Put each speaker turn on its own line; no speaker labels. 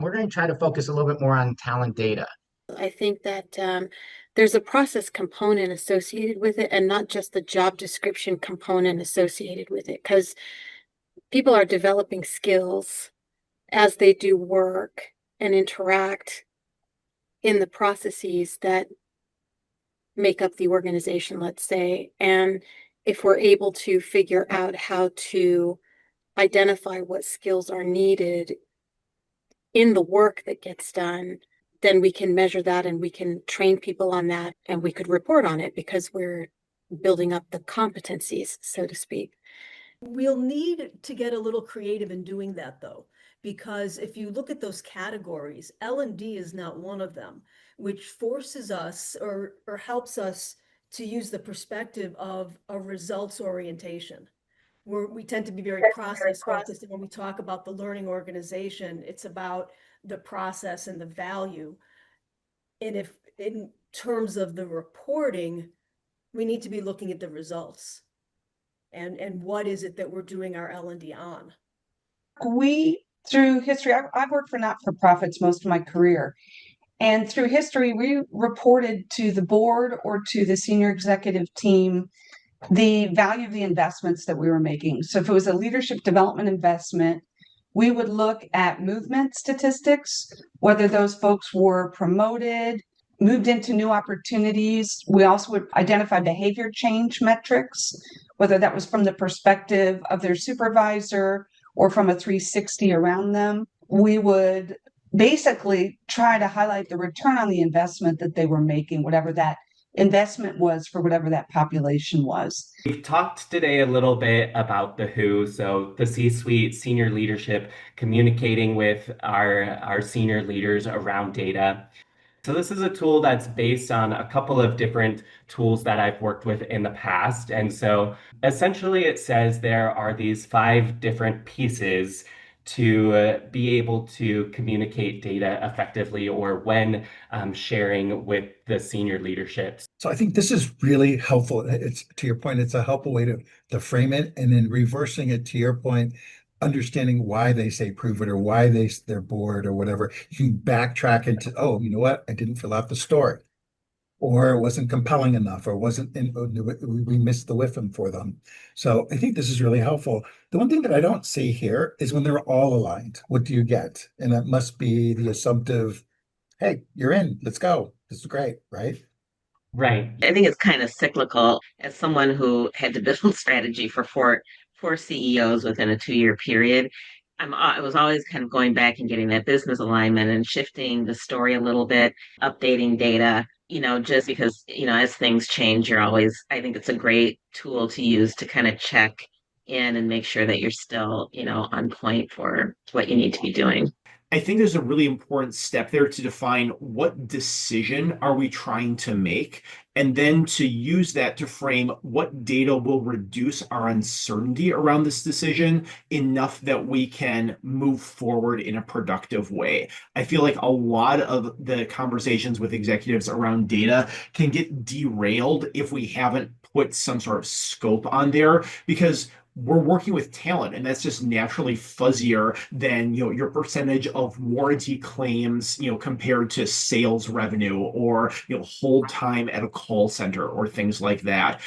We're going to try to focus a little bit more on talent data.
I think that there's a process component associated with it and not just the job description component associated with it, because people are developing skills as they do work and interact in the processes that make up the organization, let's say. And if we're able to figure out how to identify what skills are needed in the work that gets done, then we can measure that and we can train people on that and we could report on it because we're building up the competencies, so to speak.
We'll need to get a little creative in doing that though, because if you look at those categories, L&D is not one of them, which forces us or helps us to use the perspective of a results orientation. We tend to be very process focused, and when we talk about the learning organization, it's about the process and the value. And if in terms of the reporting, we need to be looking at the results and what is it that we're doing our L&D on.
We, through history, I've worked for not-for-profits most of my career. And through history, we reported to the board or to the senior executive team the value of the investments that we were making. So if it was a leadership development investment, we would look at movement statistics, whether those folks were promoted, moved into new opportunities. We also would identify behavior change metrics, whether that was from the perspective of their supervisor or from a 360 around them. We would basically try to highlight the return on the investment that they were making, whatever that investment was for whatever that population was.
We've talked today a little bit about the who, so the C-suite, senior leadership, communicating with our senior leaders around data. So this is a tool that's based on a couple of different tools that I've worked with in the past. And so essentially it says there are these 5 different pieces to be able to communicate data effectively or when sharing with the senior leadership.
So I think this is really helpful. It's, to your point, it's a helpful way to frame it, and then reversing it to your point, understanding why they say prove it or why they're bored or whatever. You can backtrack into, oh, you know what? I didn't fill out the story, or it wasn't compelling enough, or we missed the whiffing for them. So I think this is really helpful. The one thing that I don't see here is when they're all aligned, what do you get? And that must be the assumptive, hey, you're in, let's go. This is great, right?
Right.
I think it's kind of cyclical. As someone who had to build strategy for four CEOs within a 2-year period, I was always kind of going back and getting that business alignment and shifting the story a little bit, updating data, just because, as things change, I think it's a great tool to use to kind of check in and make sure that you're still, on point for what you need to be doing.
I think there's a really important step there to define what decision are we trying to make, and then to use that to frame what data will reduce our uncertainty around this decision enough that we can move forward in a productive way. I feel like a lot of the conversations with executives around data can get derailed if we haven't put some sort of scope on there, because we're working with talent, and that's just naturally fuzzier than your percentage of warranty claims compared to sales revenue, or hold time at a call center or things like that.